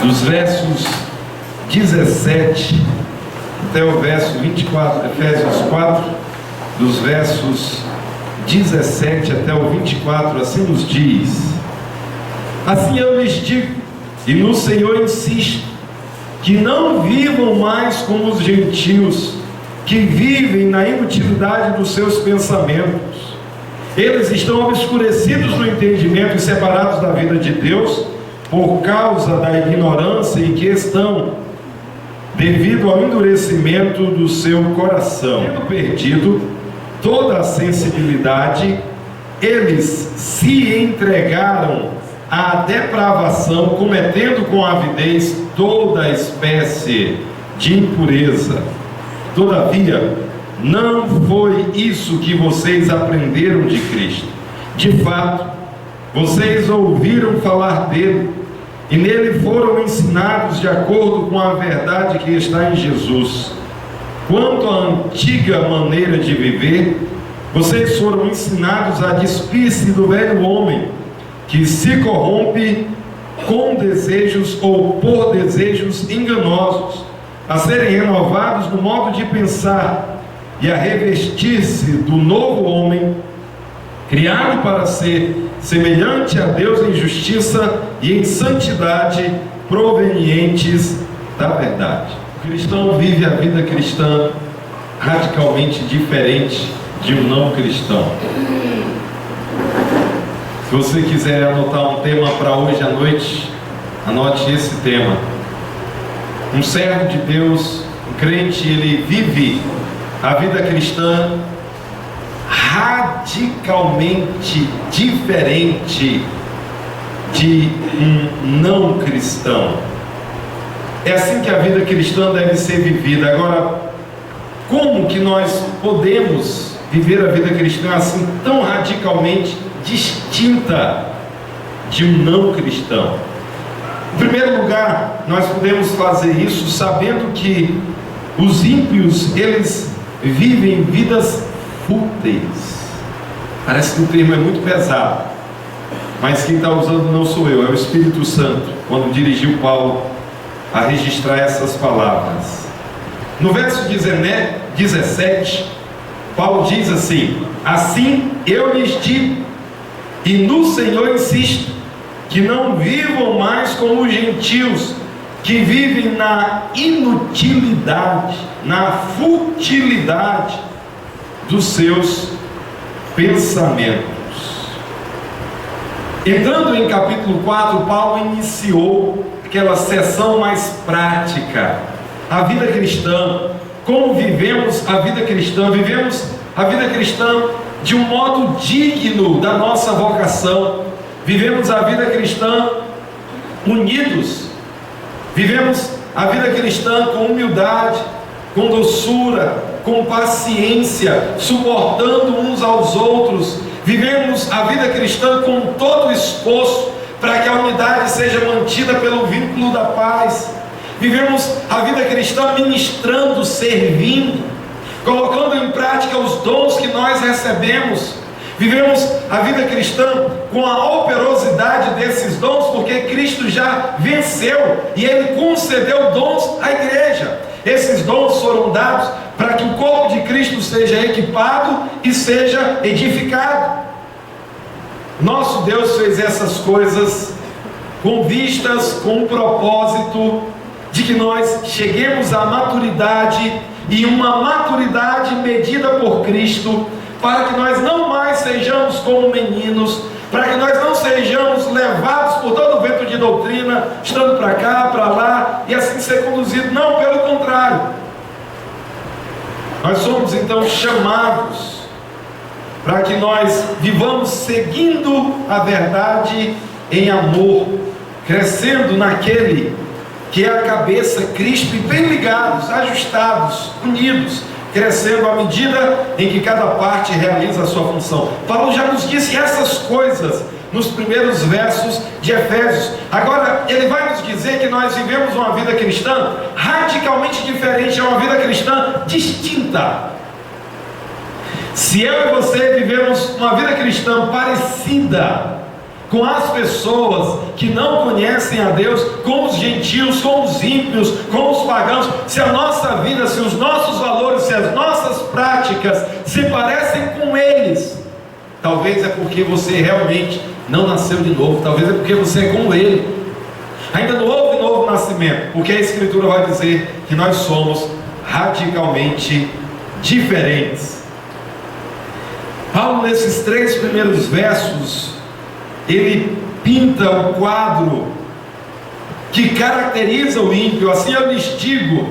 dos versos 17 até o verso 24, Efésios 4, dos versos 17 até o 24, assim nos diz: assim eu lhes digo, e no Senhor insisto, que não vivam mais como os gentios, que vivem na inutilidade dos seus pensamentos. Eles estão obscurecidos no entendimento e separados da vida de Deus, por causa da ignorância em que estão, devido ao endurecimento do seu coração. Tendo perdido toda a sensibilidade, eles se entregaram à depravação, cometendo com avidez toda espécie de impureza. Todavia, não foi isso que vocês aprenderam de Cristo. De fato, vocês ouviram falar dele, e nele foram ensinados de acordo com a verdade que está em Jesus. Quanto à antiga maneira de viver, vocês foram ensinados a despir-se do velho homem, que se corrompe com desejos ou por desejos enganosos, a serem renovados no modo de pensar e a revestir-se do novo homem, criado para ser semelhante a Deus em justiça e em santidade, provenientes da verdade. O cristão vive a vida cristã radicalmente diferente de um não cristão. Se você quiser anotar um tema para hoje à noite, anote esse tema. Um servo de Deus, um crente, ele vive a vida cristã radicalmente diferente de um não cristão. É assim que a vida cristã deve ser vivida. Agora, como que nós podemos viver a vida cristã assim tão radicalmente distinta de um não cristão? Em primeiro lugar, nós podemos fazer isso sabendo que os ímpios, eles vivem vidas fúteis. Parece que o termo é muito pesado, mas quem está usando não sou eu, é o Espírito Santo, quando dirigiu Paulo a registrar essas palavras. No verso 17, Paulo diz assim: assim eu lhes digo, e no Senhor insisto, que não vivam mais como os gentios, que vivem na inutilidade, na futilidade dos seus pensamentos. Entrando em capítulo 4, Paulo iniciou aquela sessão mais prática, a vida cristã. Como vivemos a vida cristã? Vivemos a vida cristã de um modo digno da nossa vocação. Vivemos a vida cristã unidos. Vivemos a vida cristã com humildade, com doçura, com paciência, suportando uns aos outros. Vivemos a vida cristã com todo o esforço para que a unidade seja mantida pelo vínculo da paz. Vivemos a vida cristã ministrando, servindo, colocando em prática os dons que nós recebemos. Vivemos a vida cristã com a operosidade desses dons, porque Cristo já venceu e Ele concedeu dons à igreja. Esses dons foram dados para que o corpo de Cristo seja equipado e seja edificado. Nosso Deus fez essas coisas com vistas, com o propósito de que nós cheguemos à maturidade, e uma maturidade medida por Cristo, para que nós não mais sejamos como meninos, para que nós não sejamos levados por todo o vento de doutrina, estando para cá, para lá, e assim ser conduzido. Não, pelo contrário. Nós somos então chamados para que nós vivamos seguindo a verdade em amor, crescendo naquele que é a cabeça, Cristo, e bem ligados, ajustados, unidos, crescendo à medida em que cada parte realiza a sua função. Paulo já nos disse essas coisas nos primeiros versos de Efésios. Agora ele vai nos dizer que nós vivemos uma vida cristã radicalmente diferente, é uma vida cristã distinta. Se eu e você vivemos uma vida cristã parecida com as pessoas que não conhecem a Deus, com os gentios, com os ímpios, com os pagãos, se a nossa vida, se os nossos valores, se as nossas práticas se parecem com eles, talvez é porque você realmente não nasceu de novo, talvez é porque você é como ele, ainda não houve novo nascimento, porque a Escritura vai dizer que nós somos radicalmente diferentes. Paulo, nesses 3 primeiros versos, ele pinta o quadro que caracteriza o ímpio. Assim eu lhes digo,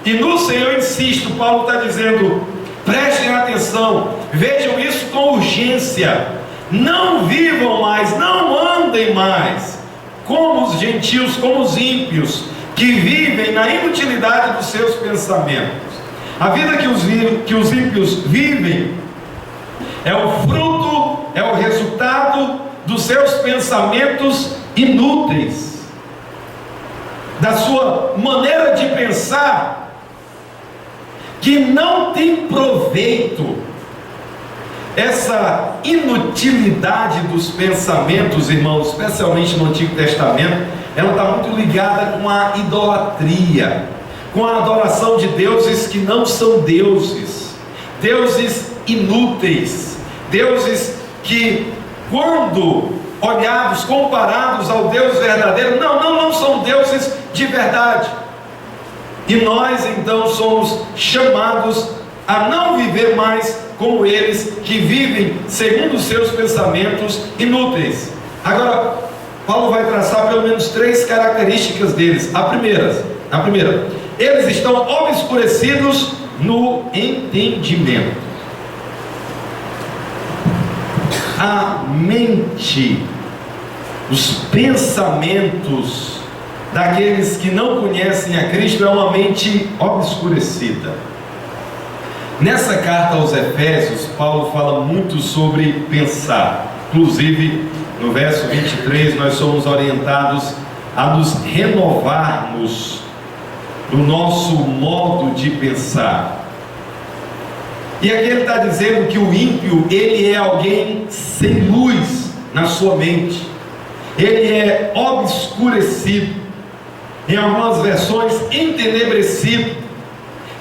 e no Senhor insisto. Paulo está dizendo: prestem atenção, vejam isso com urgência, não vivam mais, não andem mais como os gentios, como os ímpios, que vivem na inutilidade dos seus pensamentos. A vida que os ímpios vivem é o fruto, é o resultado dos seus pensamentos inúteis, da sua maneira de pensar que não tem proveito. Essa inutilidade dos pensamentos, irmãos, especialmente no Antigo Testamento, ela está muito ligada com a idolatria, com a adoração de deuses que não são deuses, deuses inúteis, deuses que, quando olhados, comparados ao Deus verdadeiro, não são deuses de verdade. E nós então somos chamados a não viver mais como eles, que vivem segundo os seus pensamentos inúteis. Agora, Paulo vai traçar pelo menos 3 características deles. A primeira, eles estão obscurecidos no entendimento. A mente, os pensamentos daqueles que não conhecem a Cristo é uma mente obscurecida. Nessa carta aos Efésios, Paulo fala muito sobre pensar. Inclusive, no verso 23, nós somos orientados a nos renovarmos no nosso modo de pensar. E aqui ele está dizendo que o ímpio, ele é alguém sem luz na sua mente, ele é obscurecido, em algumas versões entenebrecido,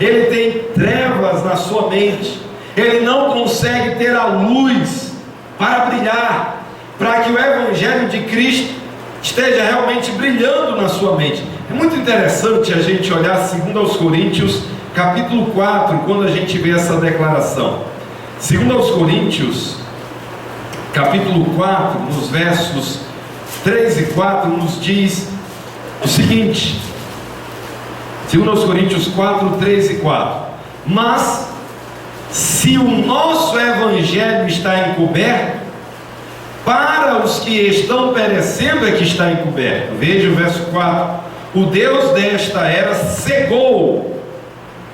ele tem trevas na sua mente, ele não consegue ter a luz para brilhar, para que o Evangelho de Cristo esteja realmente brilhando na sua mente. É muito interessante a gente olhar 2 Coríntios capítulo 4, quando a gente vê essa declaração. 2 Coríntios capítulo 4, nos versos 3 e 4, nos diz o seguinte: 2 Coríntios 4, 3 e 4: mas se o nosso Evangelho está encoberto, para os que estão perecendo é que está encoberto. Veja o verso 4: o Deus desta era cegou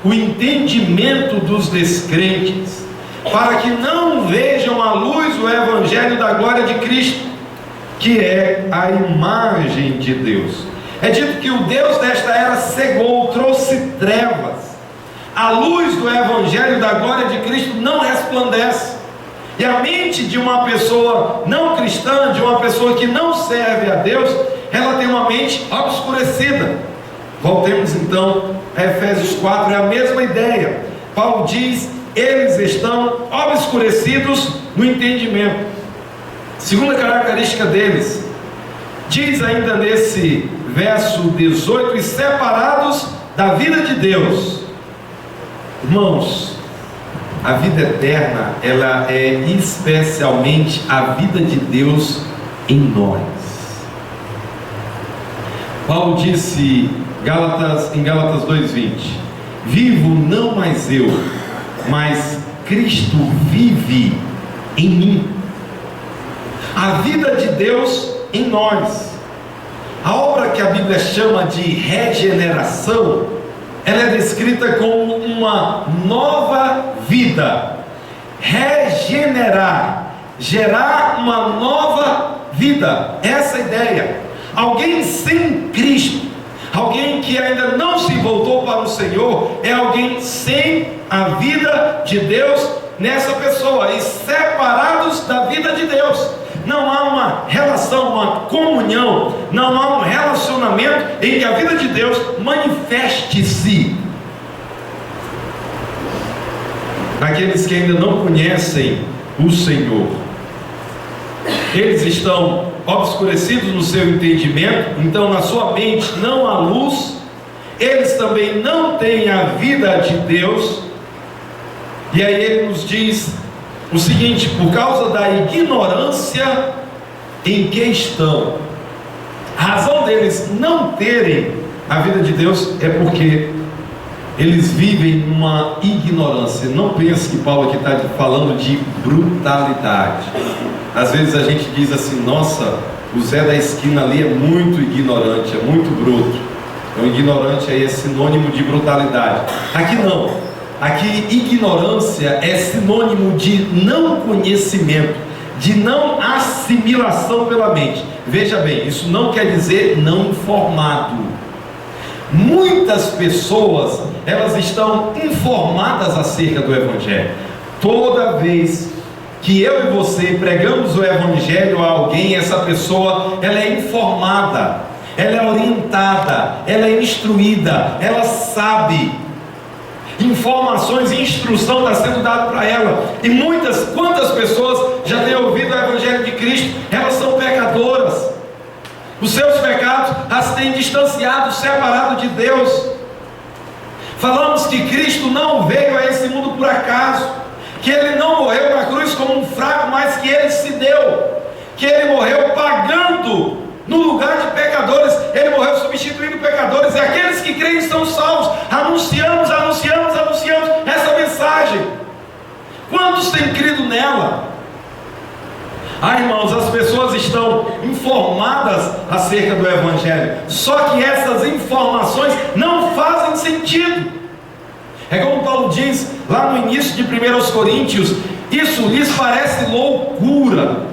o entendimento dos descrentes, para que não vejam à luz o Evangelho da glória de Cristo, que é a imagem de Deus. É dito que o Deus desta era cegou, trouxe trevas. A luz do Evangelho da glória de Cristo não resplandece. E a mente de uma pessoa não cristã, de uma pessoa que não serve a Deus, ela tem uma mente obscurecida. Voltemos então a Efésios 4, é a mesma ideia. Paulo diz: eles estão obscurecidos no entendimento. Segunda característica deles, diz ainda nesse verso 18: e separados da vida de Deus. Irmãos, a vida eterna, ela é especialmente a vida de Deus em nós. Paulo disse em Gálatas 2:20: vivo não mais eu, mas Cristo vive em mim. A vida de Deus em nós. A obra que a Bíblia chama de regeneração, ela é descrita como uma nova vida. Regenerar, gerar uma nova vida. Essa é a ideia. Alguém sem Cristo, alguém que ainda não se voltou para o Senhor, é alguém sem a vida de Deus nessa pessoa, e separados da vida de Deus. não há uma relação, uma comunhão, não há um relacionamento em que a vida de Deus manifeste-se naqueles que ainda não conhecem o Senhor. Eles estão obscurecidos no seu entendimento, então na sua mente não há luz, eles também não têm a vida de Deus. E aí ele nos diz o seguinte: por causa da ignorância em que estão. A razão deles não terem a vida de Deus é porque eles vivem numa ignorância. Não pense que Paulo aqui está falando de brutalidade. Às vezes a gente diz assim: nossa, o Zé da esquina ali é muito ignorante, é muito bruto. Então ignorante aí é sinônimo de brutalidade. Aqui não. Aqui ignorância é sinônimo de não conhecimento, de não assimilação pela mente. Veja bem, isso não quer dizer não informado. Muitas pessoas, elas estão informadas acerca do Evangelho. Toda vez que eu e você pregamos o Evangelho a alguém, essa pessoa, ela é informada, ela é orientada, ela é instruída, ela sabe. Informações e instrução está sendo dado para ela. E quantas pessoas já têm ouvido o Evangelho de Cristo? Elas são pecadoras. Os seus pecados as têm distanciado, separado de Deus. Falamos que Cristo não veio a esse mundo por acaso, que Ele não morreu na cruz como um fraco, mas que Ele se deu, que Ele morreu pagando no lugar de pecadores. Ele morreu substituindo pecadores, e aqueles que creem são salvos. Anunciamos essa mensagem. Quantos têm crido nela? Irmãos, as pessoas estão informadas acerca do Evangelho, só que essas informações não fazem sentido. É como Paulo diz lá no início de 1 Coríntios: isso lhes parece loucura.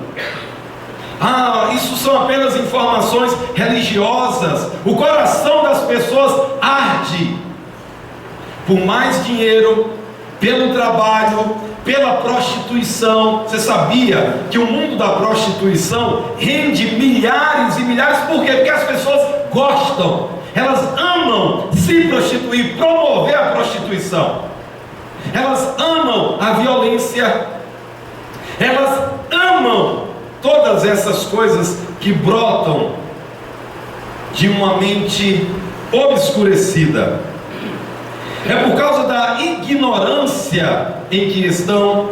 Isso são apenas informações religiosas. O coração das pessoas arde por mais dinheiro, pelo trabalho, pela prostituição. Você sabia que o mundo da prostituição rende milhares e milhares? Por quê? Porque as pessoas gostam, elas amam se prostituir, promover a prostituição. Elas amam a violência, elas amam todas essas coisas que brotam de uma mente obscurecida. É por causa da ignorância em que estão.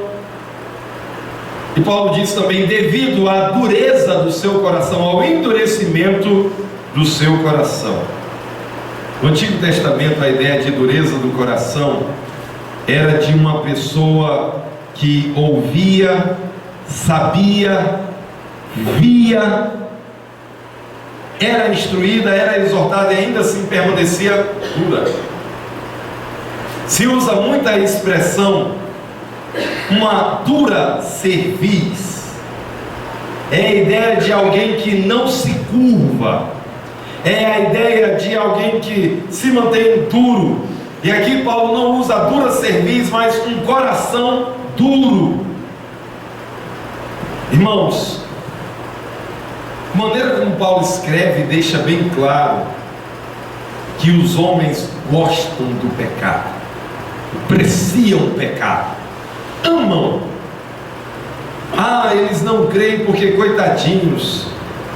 E Paulo diz também: devido à dureza do seu coração, ao endurecimento do seu coração. No Antigo Testamento, a ideia de dureza do coração era de uma pessoa que ouvia, sabia, via, era instruída, era exortada e ainda assim permanecia dura. Se usa muito a expressão uma dura cerviz. É a ideia de alguém que não se curva, é a ideia de alguém que se mantém duro. E aqui Paulo não usa dura cerviz, mas um coração duro. Irmãos, a maneira como Paulo escreve deixa bem claro que os homens gostam do pecado, apreciam o pecado, amam. Eles não creem porque, coitadinhos,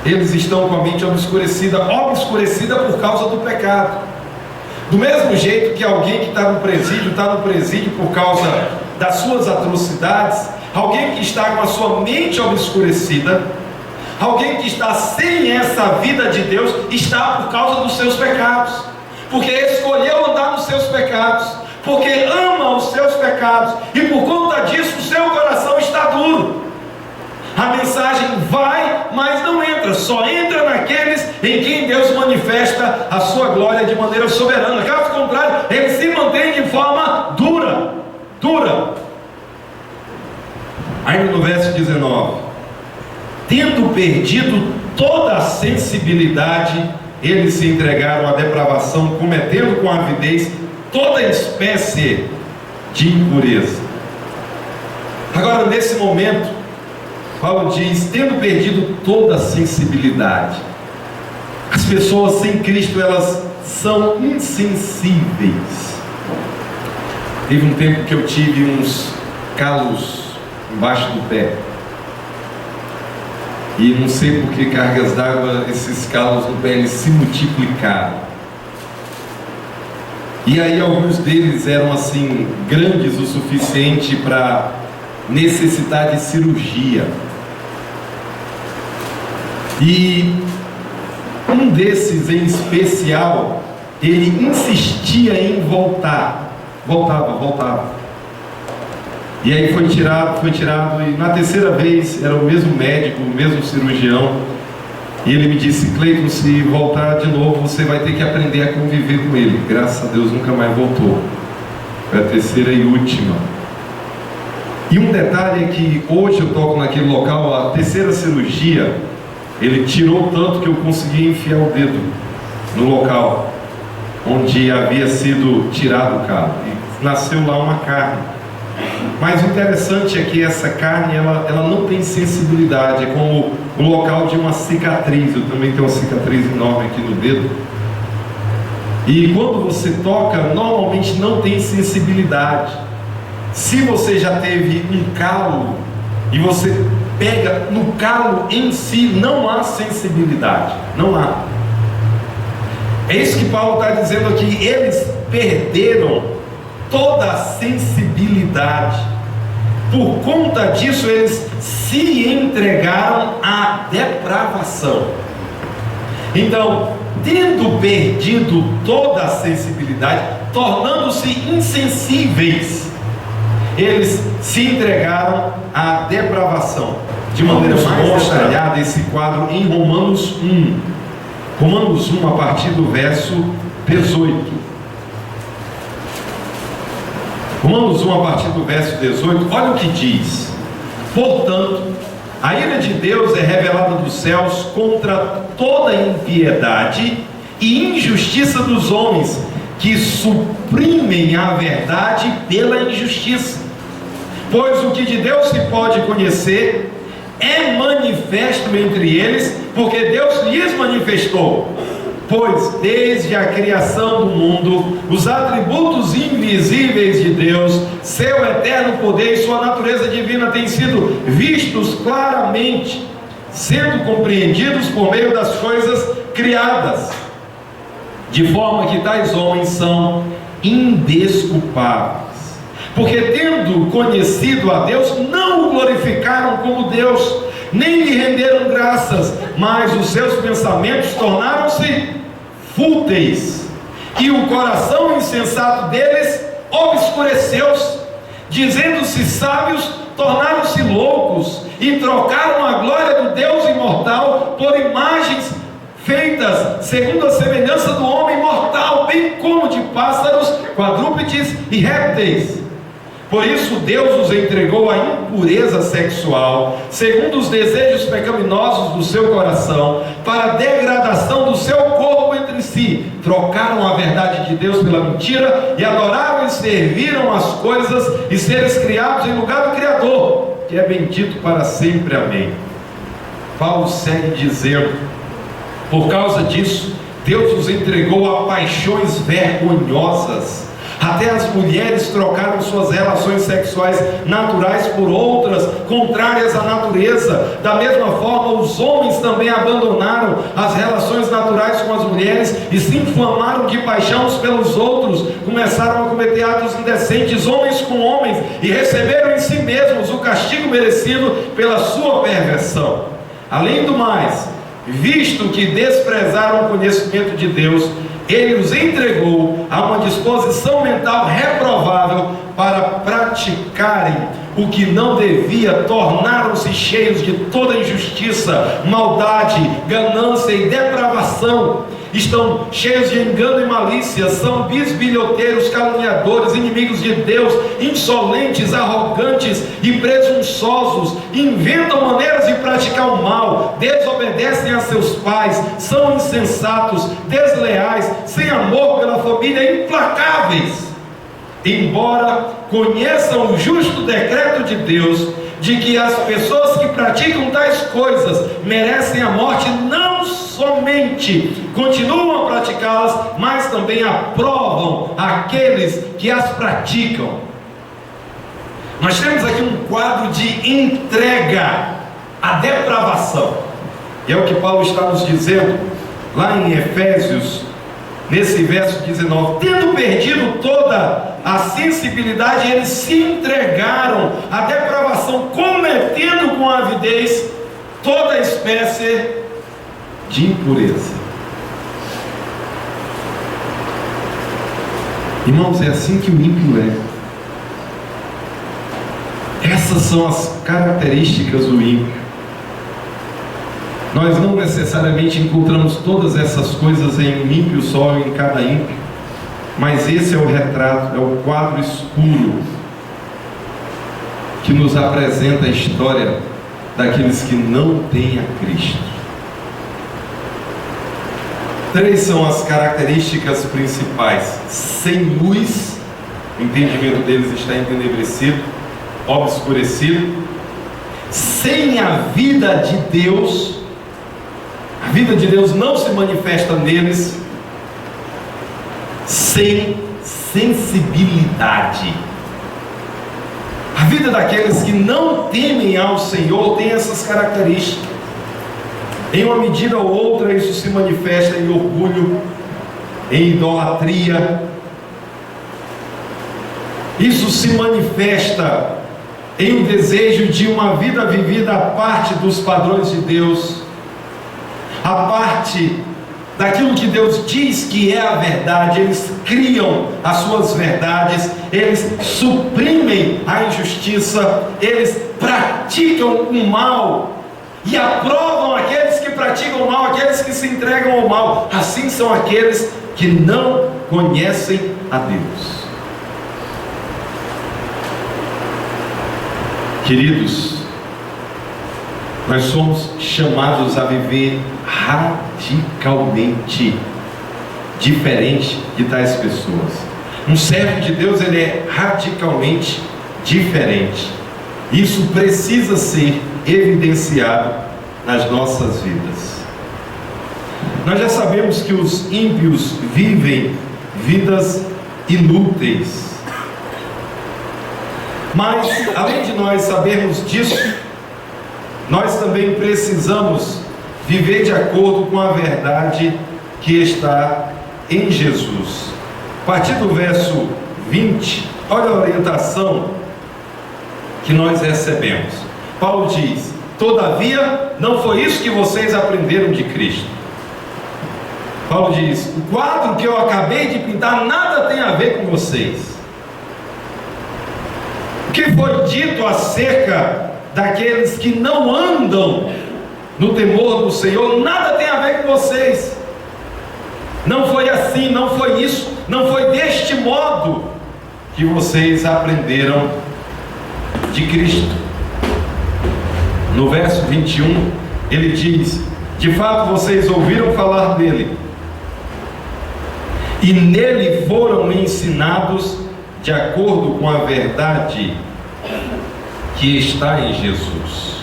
eles estão com a mente obscurecida por causa do pecado. Do mesmo jeito que alguém que está no presídio por causa das suas atrocidades, alguém que está com a sua mente obscurecida, alguém que está sem essa vida de Deus, está por causa dos seus pecados, porque escolheu andar nos seus pecados, porque ama os seus pecados, e por conta disso o seu coração está duro. A mensagem vai, mas não entra, só entra naqueles em quem Deus manifesta a sua glória de maneira soberana. Caso contrário, ele se mantém de forma dura. Ainda no verso 19: tendo perdido toda a sensibilidade, eles se entregaram à depravação, cometendo com avidez toda espécie de impureza. Agora, nesse momento, Paulo diz: tendo perdido toda a sensibilidade. As pessoas sem Cristo, elas são insensíveis. Teve um tempo que eu tive uns calos embaixo do pé, e não sei por que cargas d'água esses calos no pé eles se multiplicaram. E aí alguns deles eram assim grandes o suficiente para necessitar de cirurgia. E um desses em especial, ele insistia em voltava. E aí foi tirado, e na terceira vez era o mesmo médico, o mesmo cirurgião, e ele me disse: Cleiton, se voltar de novo, você vai ter que aprender a conviver com ele. Graças a Deus nunca mais voltou. Foi a terceira e última. E um detalhe é que hoje eu toco naquele local, a terceira cirurgia, ele tirou tanto que eu consegui enfiar o dedo no local onde havia sido tirado o calo, e nasceu lá uma carne. Mas o interessante é que essa carne, ela não tem sensibilidade, é como o local de uma cicatriz. Eu também tenho uma cicatriz enorme aqui no dedo, e quando você toca, normalmente não tem sensibilidade. Se você já teve um calo e você pega no calo em si, não há sensibilidade, não há. É isso que Paulo está dizendo aqui. Eles perderam toda a sensibilidade. Por conta disso, eles se entregaram à depravação. Então, tendo perdido toda a sensibilidade, tornando-se insensíveis, eles se entregaram à depravação. De maneira mais detalhada, esse quadro em Romanos 1. Romanos 1, a partir do verso 18. Romanos 1, a partir do verso 18, olha o que diz: portanto, a ira de Deus é revelada dos céus contra toda impiedade e injustiça dos homens, que suprimem a verdade pela injustiça. Pois o que de Deus se pode conhecer é manifesto entre eles, porque Deus lhes manifestou. Pois desde a criação do mundo, os atributos invisíveis de Deus, seu eterno poder e sua natureza divina têm sido vistos claramente, sendo compreendidos por meio das coisas criadas, de forma que tais homens são indesculpáveis, porque tendo conhecido a Deus, não o glorificaram como Deus, nem lhe renderam graças, mas os seus pensamentos tornaram-se fúteis, e o coração insensato deles obscureceu-se. Dizendo-se sábios, tornaram-se loucos, e trocaram a glória do Deus imortal por imagens feitas segundo a semelhança do homem mortal, bem como de pássaros, quadrúpedes e répteis. Por isso Deus os entregou à impureza sexual, segundo os desejos pecaminosos do seu coração, para a degradação do seu corpo entre si. Trocaram a verdade de Deus pela mentira, e adoraram e serviram as coisas e seres criados em lugar do Criador, que é bendito para sempre. Amém. Paulo segue dizendo: por causa disso, Deus os entregou a paixões vergonhosas. Até as mulheres trocaram suas relações sexuais naturais por outras contrárias à natureza. Da mesma forma, os homens também abandonaram as relações naturais com as mulheres e se inflamaram de paixão uns pelos outros. Começaram a cometer atos indecentes, homens com homens, e receberam em si mesmos o castigo merecido pela sua perversão. Além do mais, visto que desprezaram o conhecimento de Deus, Ele os entregou a uma disposição mental reprovável para praticarem o que não devia. Tornaram-se cheios de toda injustiça, maldade, ganância e depravação. Estão cheios de engano e malícia, são bisbilhoteiros, caluniadores, inimigos de Deus, insolentes, arrogantes e presunçosos, inventam maneiras de praticar o mal, desobedecem a seus pais, são insensatos, desleais, sem amor pela família, implacáveis. Embora conheçam o justo decreto de Deus, de que as pessoas que praticam tais coisas merecem a morte, não somente continuam a praticá-las, mas também aprovam aqueles que as praticam. Nós temos aqui um quadro de entrega à depravação, e é o que Paulo está nos dizendo lá em Efésios, nesse verso 19: tendo perdido toda a sensibilidade, eles se entregaram à depravação, cometendo com avidez toda espécie de impureza. Irmãos, é assim que o ímpio é. Essas são as características do ímpio. Nós não necessariamente encontramos todas essas coisas em um ímpio só, em cada ímpio, mas esse é o retrato, é o quadro escuro que nos apresenta a história daqueles que não têm a Cristo. 3 são as características principais: sem luz, o entendimento deles está entenebrecido, obscurecido; sem a vida de Deus, a vida de Deus não se manifesta neles; sem sensibilidade. A vida daqueles que não temem ao Senhor tem essas características. Em uma medida ou outra, isso se manifesta em orgulho, em idolatria. Isso se manifesta em um desejo de uma vida vivida à parte dos padrões de Deus, à parte daquilo que Deus diz que é a verdade. Eles criam as suas verdades, eles suprimem a injustiça, eles praticam o mal e aprovam aqueles que praticam o mal, aqueles que se entregam ao mal. Assim são aqueles que não conhecem a Deus. Queridos, nós somos chamados a viver radicalmente diferente de tais pessoas. Um servo de Deus, ele é radicalmente diferente. Isso precisa ser evidenciado nas nossas vidas. Nós já sabemos que os ímpios vivem vidas inúteis. Mas, além de nós sabermos disso, nós também precisamos viver de acordo com a verdade que está em Jesus. A partir do verso 20, olha a orientação que nós recebemos. Paulo diz: todavia, não foi isso que vocês aprenderam de Cristo. Paulo diz: o quadro que eu acabei de pintar nada tem a ver com vocês. O que foi dito acerca daqueles que não andam no temor do Senhor nada tem a ver com vocês. Não foi assim, não foi isso, não foi deste modo que vocês aprenderam de Cristo. No verso 21, ele diz: de fato vocês ouviram falar dele, e nele foram ensinados de acordo com a verdade que está em Jesus.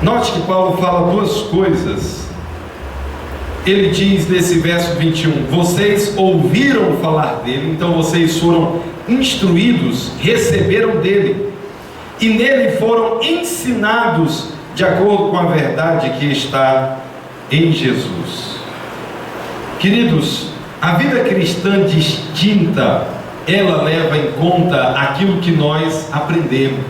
Note que Paulo fala duas coisas. Ele diz nesse verso 21, vocês ouviram falar dele, então vocês foram instruídos, receberam dele, e nele foram ensinados de acordo com a verdade que está em Jesus. Queridos, a vida cristã distinta, ela leva em conta aquilo que nós aprendemos.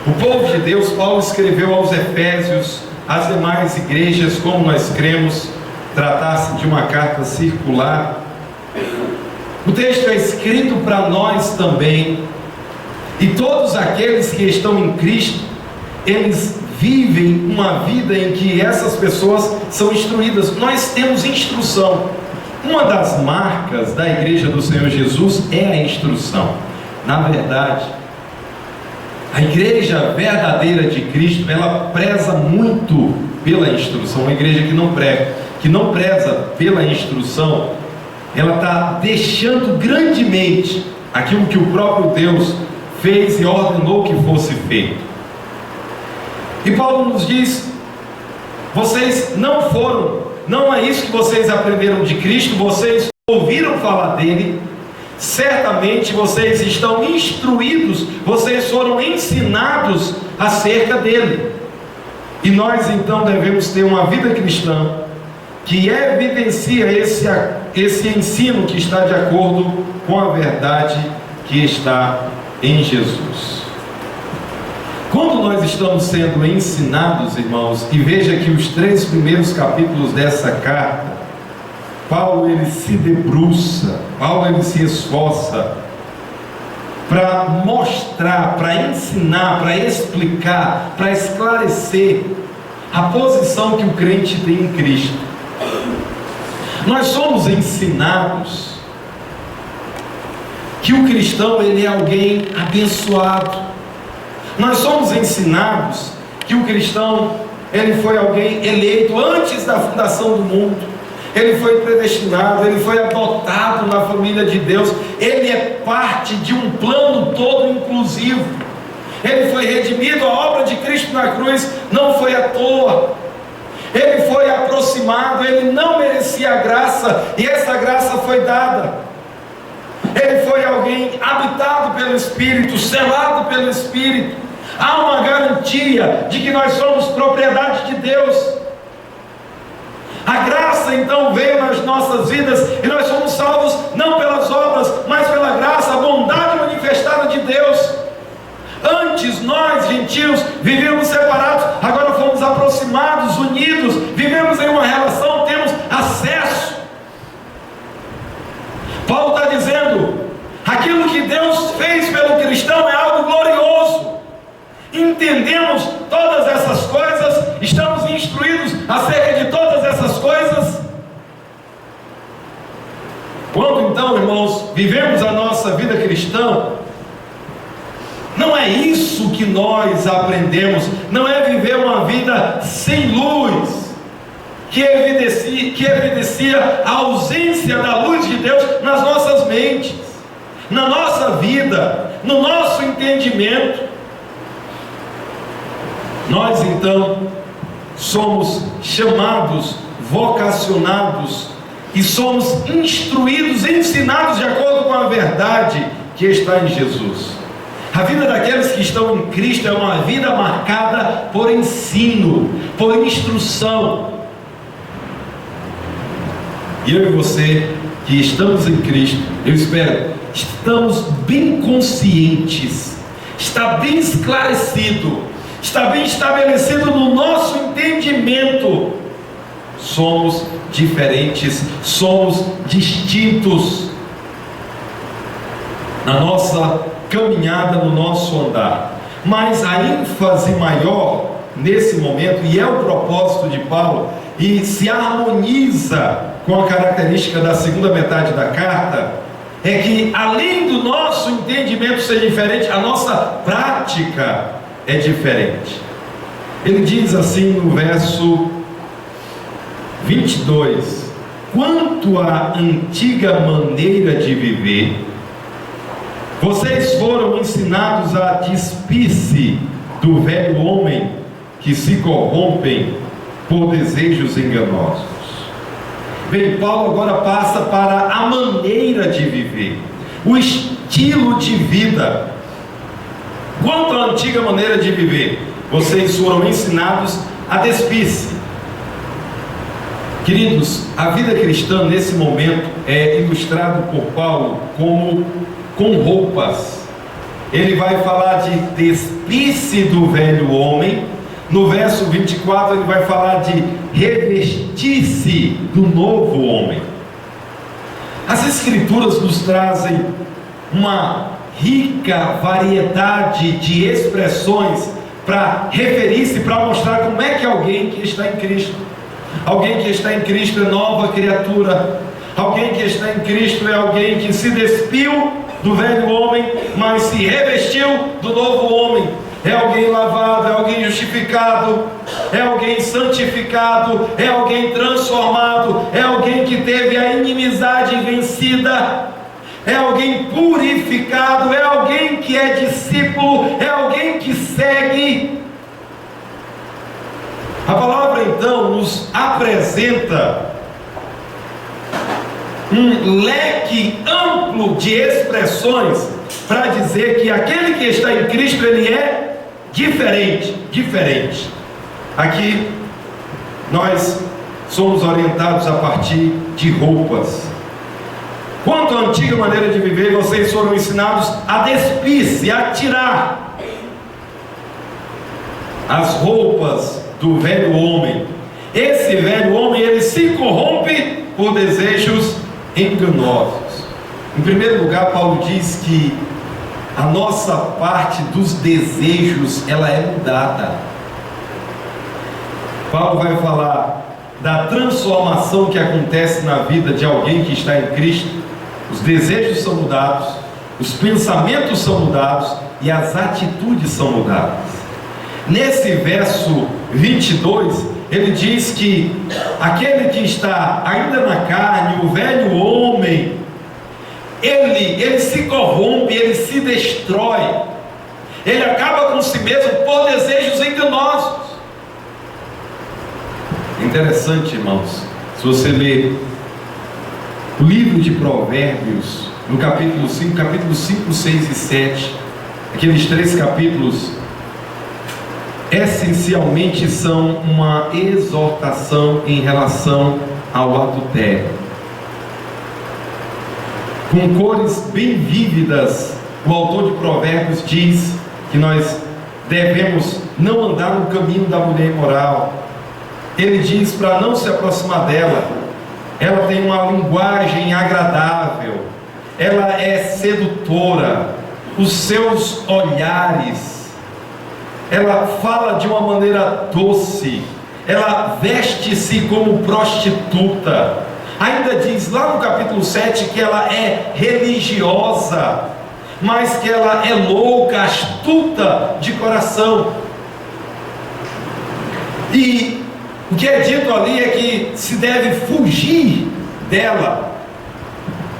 O povo de Deus, Paulo escreveu aos Efésios, às demais igrejas, como nós cremos, tratasse de uma carta circular. O texto é escrito para nós também, e todos aqueles que estão em Cristo, eles vivem uma vida em que essas pessoas são instruídas. Nós temos instrução. Uma das marcas da igreja do Senhor Jesus é a instrução. Na verdade, a igreja verdadeira de Cristo, ela preza muito pela instrução. Uma igreja que não prega, que não preza pela instrução, ela está deixando grandemente aquilo que o próprio Deus fez e ordenou que fosse feito. E Paulo nos diz: vocês não é isso que vocês aprenderam de Cristo, vocês ouviram falar dele, certamente vocês estão instruídos, vocês foram ensinados acerca dele. E nós então devemos ter uma vida cristã que evidencia esse ensino que está de acordo com a verdade que está em Jesus. Quando nós estamos sendo ensinados, irmãos, e veja que os 3 primeiros capítulos dessa carta, Paulo ele se debruça, Paulo ele se esforça para mostrar, para ensinar, para explicar, para esclarecer a posição que o crente tem em Cristo. Nós somos ensinados que o cristão ele é alguém abençoado. Nós somos ensinados que o cristão ele foi alguém eleito antes da fundação do mundo. Ele foi predestinado, ele foi adotado na família de Deus, ele é parte de um plano todo inclusivo. Ele foi redimido, a obra de Cristo na cruz não foi à toa. Ele foi aproximado, ele não merecia a graça, e essa graça foi dada. Ele foi alguém habitado pelo Espírito, selado pelo Espírito. Há uma garantia de que nós somos propriedade de Deus. A graça então veio nas nossas vidas e nós somos salvos não pelas obras, mas pela graça, a bondade manifestada de Deus. Antes nós, gentios, vivíamos separados, agora fomos aproximados, unidos, vivemos em uma relação, temos acesso. Paulo está dizendo, aquilo que Deus fez pelo cristão é algo glorioso. Entendemos todas essas coisas, estamos instruídos acerca de todas essas coisas. Quando então, irmãos, vivemos a nossa vida cristã, não é isso que nós aprendemos, não é viver uma vida sem luz, que evidencia a ausência da luz de Deus nas nossas mentes, na nossa vida, no nosso entendimento. Nós então somos chamados, vocacionados e somos instruídos, ensinados de acordo com a verdade que está em Jesus. A vida daqueles que estão em Cristo é uma vida marcada por ensino, por instrução. E eu e você que estamos em Cristo, eu espero, estamos bem conscientes, está bem esclarecido, está bem estabelecido no nosso entendimento. Somos diferentes, somos distintos na nossa caminhada, no nosso andar. Mas a ênfase maior nesse momento, e é o propósito de Paulo, e se harmoniza com a característica da segunda metade da carta, é que além do nosso entendimento ser diferente, a nossa prática é diferente. Ele diz assim no verso 22: quanto à antiga maneira de viver, vocês foram ensinados a despir-se do velho homem que se corrompem por desejos enganosos. Bem, Paulo agora passa para a maneira de viver, o estilo de vida. Quanto à antiga maneira de viver, vocês foram ensinados a despir-se. Queridos, a vida cristã nesse momento é ilustrado por Paulo como com roupas. Ele vai falar de despir-se do velho homem. No verso 24 ele vai falar de revestir-se do novo homem. As escrituras nos trazem uma rica variedade de expressões para referir-se, para mostrar como é que alguém que está em Cristo, alguém que está em Cristo é nova criatura, alguém que está em Cristo é alguém que se despiu do velho homem, mas se revestiu do novo homem. É alguém lavado, é alguém justificado, é alguém santificado, é alguém transformado, é alguém que teve a inimizade vencida, é alguém purificado, é alguém que é discípulo, é alguém que segue. A palavra então nos apresenta um leque amplo de expressões para dizer que aquele que está em Cristo, ele é diferente. Aqui nós somos orientados a partir de roupas. Quanto à antiga maneira de viver, vocês foram ensinados a despir-se, a tirar as roupas do velho homem. Esse velho homem, ele se corrompe por desejos enganosos. Em primeiro lugar, Paulo diz que a nossa parte dos desejos, ela é mudada. Paulo vai falar da transformação que acontece na vida de alguém que está em Cristo. Os desejos são mudados, os pensamentos são mudados e as atitudes são mudadas. Nesse verso 22, ele diz que aquele que está ainda na carne, o velho homem, ele se corrompe, ele se destrói, ele acaba com si mesmo por desejos enganosos. Interessante, irmãos, se você ler o livro de Provérbios, no capítulo 5, 6 e 7, aqueles 3 capítulos, essencialmente são uma exortação em relação ao adultério. Com cores bem vívidas, o autor de Provérbios diz que nós devemos não andar no caminho da mulher imoral. Ele diz para não se aproximar dela. Ela tem uma linguagem agradável, ela é sedutora, os seus olhares, ela fala de uma maneira doce, ela veste-se como prostituta. Ainda diz lá no capítulo 7 que ela é religiosa, mas que ela é louca, astuta de coração. E o que é dito ali é que se deve fugir dela,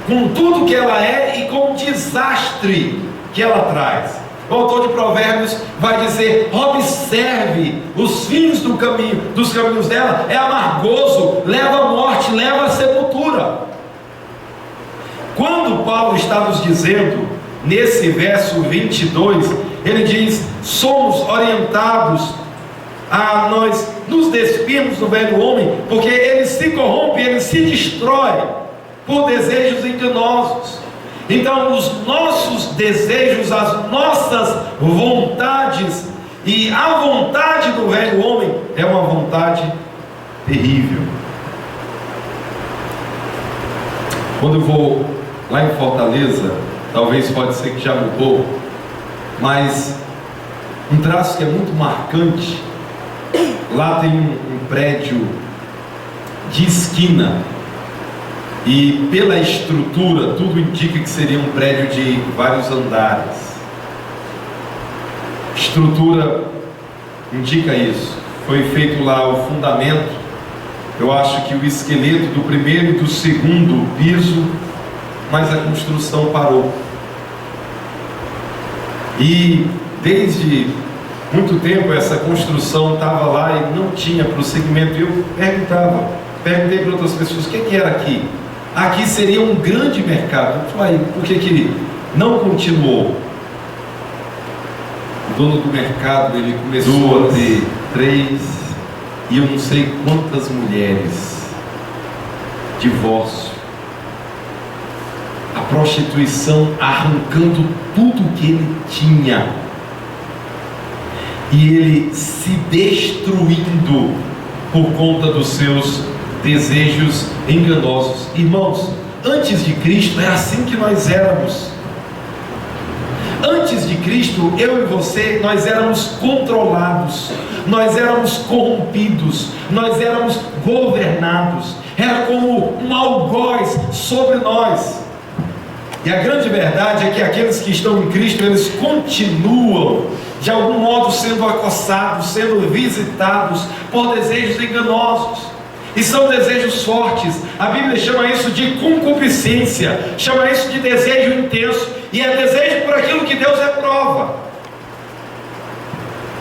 com tudo que ela é e com o desastre que ela traz. O autor de Provérbios vai dizer: observe os fins dos caminhos dela, é amargoso, leva à morte, leva à sepultura. Quando Paulo está nos dizendo, nesse verso 22, ele diz: somos orientados a nós nos despirmos do velho homem, porque ele se corrompe, ele se destrói por desejos enganosos. Então os nossos desejos, as nossas vontades e a vontade do velho homem é uma vontade terrível. Quando eu vou lá em Fortaleza, talvez pode ser que já mudou, mas um traço que é muito marcante, lá tem um prédio de esquina, e pela estrutura tudo indica que seria um prédio de vários andares. Estrutura indica isso. Foi feito lá o fundamento, eu acho que o esqueleto do primeiro e do segundo piso, mas a construção parou. E desde muito tempo essa construção estava lá e não tinha prosseguimento. E eu perguntei para outras pessoas: o que era aqui? Aqui seria um grande mercado. Eu falei: por que não continuou? O dono do mercado, ele começou a ter 3 e eu não sei quantas mulheres, divórcio, a prostituição arrancando tudo que ele tinha, e ele se destruindo por conta dos seus desejos enganosos. Irmãos, antes de Cristo era assim que nós éramos. Antes de Cristo, eu e você, nós éramos controlados, nós éramos corrompidos, nós éramos governados. Era como um algoz sobre nós. E a grande verdade é que aqueles que estão em Cristo, eles continuam de algum modo sendo acossados, sendo visitados por desejos enganosos. E são desejos fortes. A Bíblia chama isso de concupiscência, chama isso de desejo intenso, e é desejo por aquilo que Deus reprova.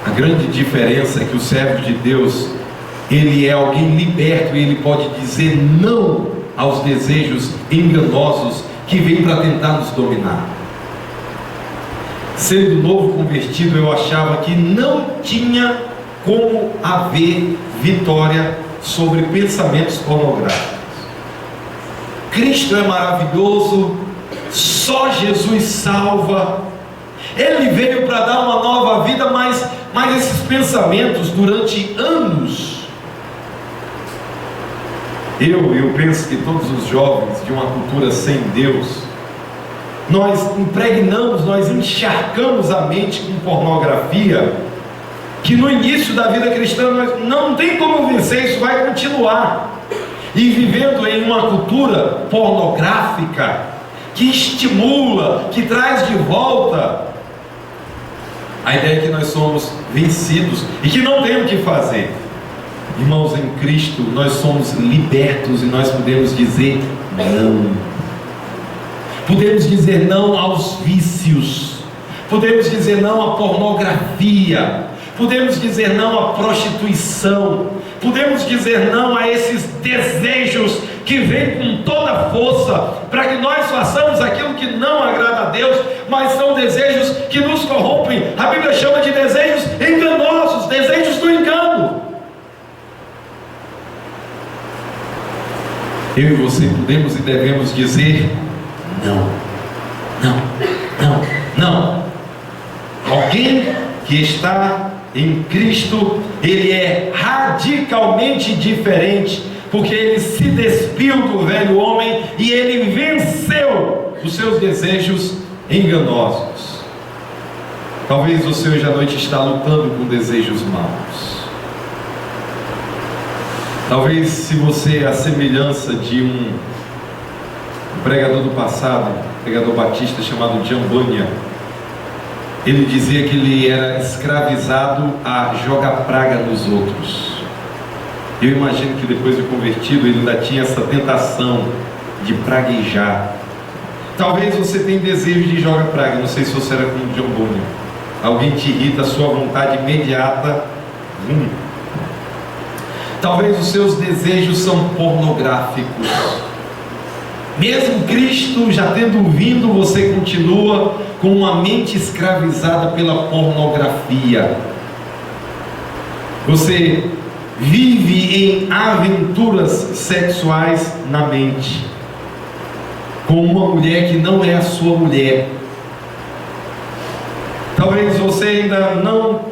A grande diferença é que o servo de Deus, ele é alguém liberto, e ele pode dizer não aos desejos enganosos que vêm para tentar nos dominar. Sendo novo convertido, eu achava que não tinha como haver vitória sobre pensamentos pornográficos. Cristo é maravilhoso, só Jesus salva. Ele veio para dar uma nova vida, mas esses pensamentos durante anos, eu penso que todos os jovens de uma cultura sem Deus, nós impregnamos, nós encharcamos a mente com pornografia, que no início da vida cristã nós não tem como vencer, isso vai continuar. E vivendo em uma cultura pornográfica, que estimula, que traz de volta a ideia de que nós somos vencidos e que não tem o que fazer. Irmãos, em Cristo nós somos libertos e nós podemos dizer não. Podemos dizer não aos vícios, podemos dizer não à pornografia, podemos dizer não à prostituição, podemos dizer não a esses desejos que vêm com toda a força para que nós façamos aquilo que não agrada a Deus, mas são desejos que nos corrompem. A Bíblia chama de desejos enganosos, desejos do engano. Eu e você podemos e devemos dizer não, não, não, não. Alguém que está em Cristo, ele é radicalmente diferente, porque ele se despiu do velho homem e ele venceu os seus desejos enganosos. Talvez você hoje à noite está lutando com desejos maus. Talvez, se você é a semelhança de um pregador do passado, pregador batista chamado John Bunyan, ele dizia que ele era escravizado a jogar praga nos outros. Eu imagino que depois de convertido ele ainda tinha essa tentação de praguejar. Talvez você tenha desejo de jogar praga, não sei se você era como John Bunyan. Alguém te irrita, a sua vontade imediata. Talvez os seus desejos são pornográficos. Mesmo Cristo já tendo vindo, você continua com uma mente escravizada pela pornografia. Você vive em aventuras sexuais na mente, com uma mulher que não é a sua mulher. Talvez você ainda não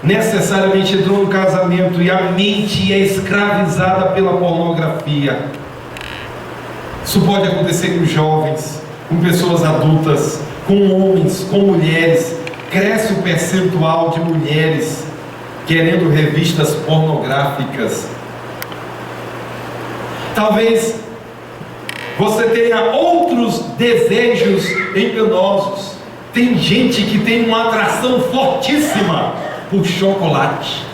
necessariamente entrou no casamento e a mente é escravizada pela pornografia. Isso pode acontecer com jovens, com pessoas adultas, com homens, com mulheres. Cresce o percentual de mulheres querendo revistas pornográficas. Talvez você tenha outros desejos enganosos. Tem gente que tem uma atração fortíssima por chocolate.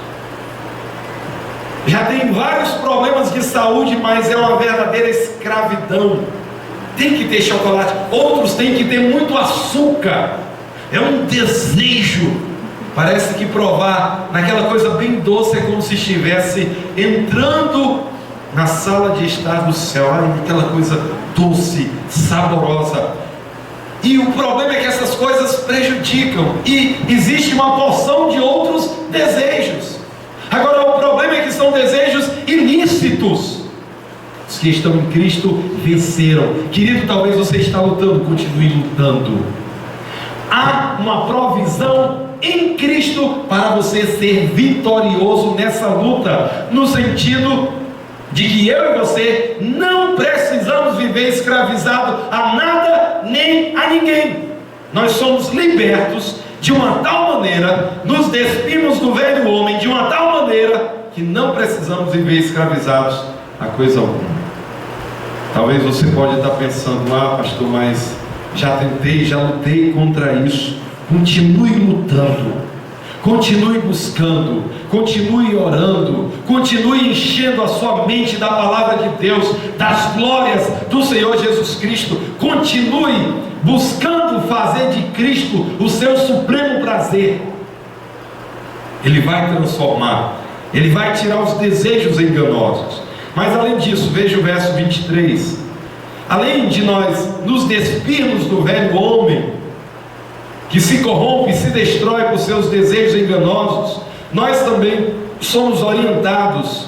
Já tem vários problemas de saúde, mas é uma verdadeira escravidão. Tem que ter chocolate. Outros têm que ter muito açúcar. É um desejo. Parece que provar naquela coisa bem doce é como se estivesse entrando na sala de estar do céu. Ai, aquela coisa doce, saborosa. E o problema é que essas coisas prejudicam. E existe uma porção de outros desejos. Agora, o problema é que são desejos ilícitos. Os que estão em Cristo venceram. Querido, talvez você está lutando, continue lutando. Há uma provisão em Cristo para você ser vitorioso nessa luta, no sentido de que eu e você não precisamos viver escravizado a nada nem a ninguém. Nós somos libertos de uma tal maneira, nos despimos do velho homem de uma tal maneira que não precisamos viver escravizados a coisa alguma. Talvez você pode estar pensando: ah, pastor, mas já tentei, já lutei contra isso. Continue lutando, Continue buscando, continue orando, continue enchendo a sua mente da palavra de Deus, das glórias do Senhor Jesus Cristo. Continue buscando fazer de Cristo o seu supremo prazer. Ele vai transformar, Ele vai tirar os desejos enganosos. Mas além disso, veja o verso 23. Além de nós nos despirmos do velho homem, que se corrompe e se destrói por seus desejos enganosos, nós também somos orientados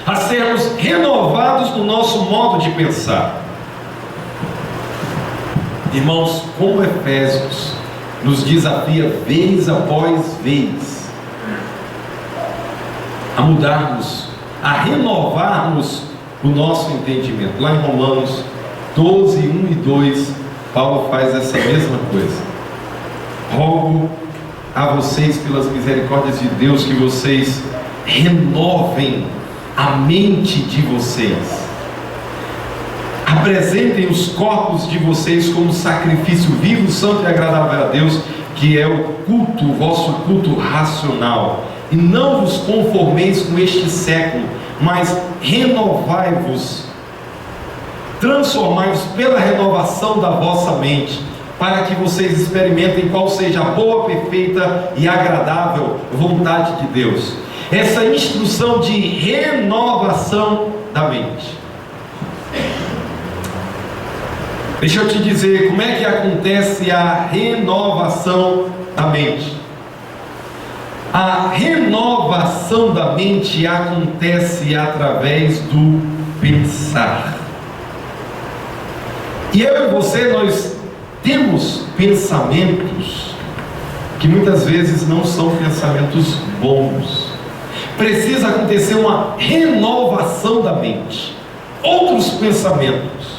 a sermos renovados no nosso modo de pensar. Irmãos, como Efésios nos desafia vez após vez a mudarmos, a renovarmos o nosso entendimento. Lá em Romanos 12, 1 e 2, Paulo faz essa mesma coisa. Rogo a vocês, pelas misericórdias de Deus, que vocês renovem a mente de vocês. Apresentem os corpos de vocês como sacrifício vivo, santo e agradável a Deus, que é o culto, o vosso culto racional. E não vos conformeis com este século, mas renovai-vos, transformai-vos pela renovação da vossa mente, para que vocês experimentem qual seja a boa, perfeita e agradável vontade de Deus. Essa instrução de renovação da mente. Deixa eu te dizer como é que acontece a renovação da mente. A renovação da mente acontece através do pensar. E eu e você, nós temos pensamentos que muitas vezes não são pensamentos bons. Precisa acontecer uma renovação da mente, outros pensamentos.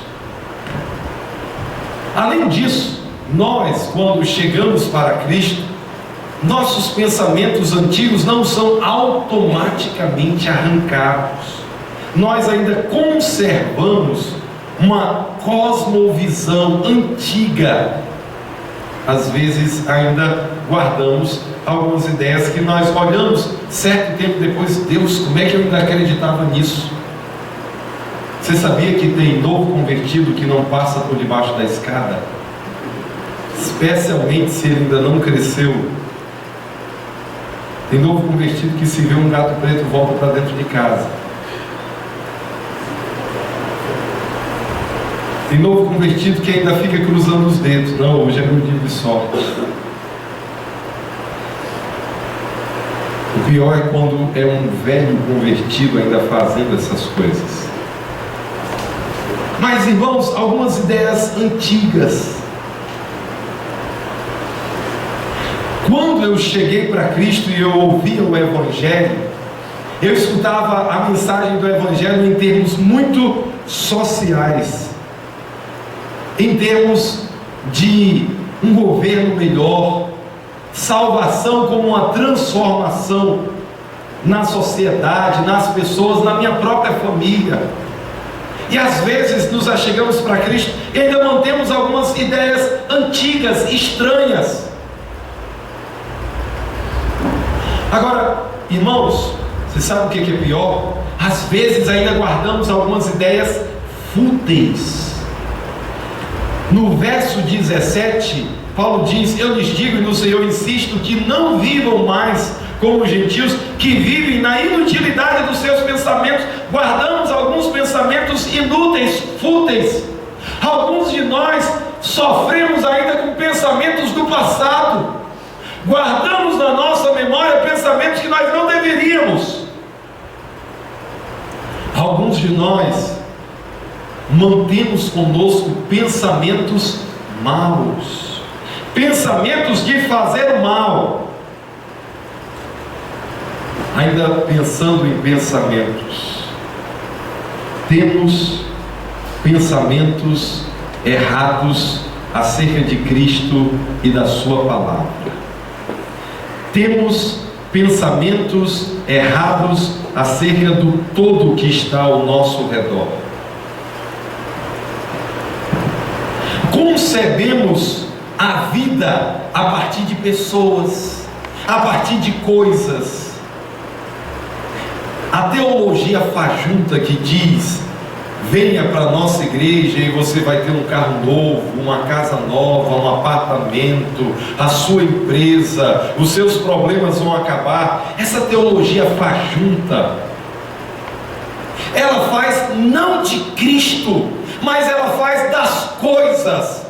Além disso, nós, quando chegamos para Cristo, nossos pensamentos antigos não são automaticamente arrancados. Nós ainda conservamos uma cosmovisão antiga. Às vezes ainda guardamos algumas ideias que nós olhamos certo tempo depois. Deus, como é que eu ainda acreditava nisso? Você sabia que tem novo convertido que não passa por debaixo da escada? Especialmente se ele ainda não cresceu. Tem novo convertido que, se vê um gato preto, volta para dentro de casa. Tem novo convertido que ainda fica cruzando os dedos. Não, hoje é meu dia de sorte. O pior é quando é um velho convertido ainda fazendo essas coisas. Mas, irmãos, algumas ideias antigas. Quando eu cheguei para Cristo e eu ouvia o Evangelho, eu escutava a mensagem do Evangelho em termos muito sociais, em termos de um governo melhor, salvação como uma transformação na sociedade, nas pessoas, na minha própria família. E às vezes nos achegamos para Cristo e ainda mantemos algumas ideias antigas, estranhas. Agora, irmãos, você sabe o que é pior? Às vezes ainda guardamos algumas ideias fúteis. No verso 17, Paulo diz: eu lhes digo e no Senhor insisto, que não vivam mais como os gentios, que vivem na inutilidade dos seus pensamentos. Guardamos alguns pensamentos inúteis, fúteis. Alguns de nós sofremos ainda com pensamentos do passado. Guardamos na nossa memória pensamentos que nós não deveríamos. Alguns de nós mantemos conosco pensamentos maus, pensamentos de fazer o mal, ainda pensando em pensamentos. Temos pensamentos errados acerca de Cristo e da sua palavra. Temos pensamentos errados acerca do todo que está ao nosso redor. Concebemos a vida a partir de pessoas, a partir de coisas. A teologia fajunta que diz: venha para a nossa igreja e você vai ter um carro novo, uma casa nova, um apartamento, a sua empresa, os seus problemas vão acabar. Essa teologia fajunta, ela faz não de Cristo, mas ela faz das coisas,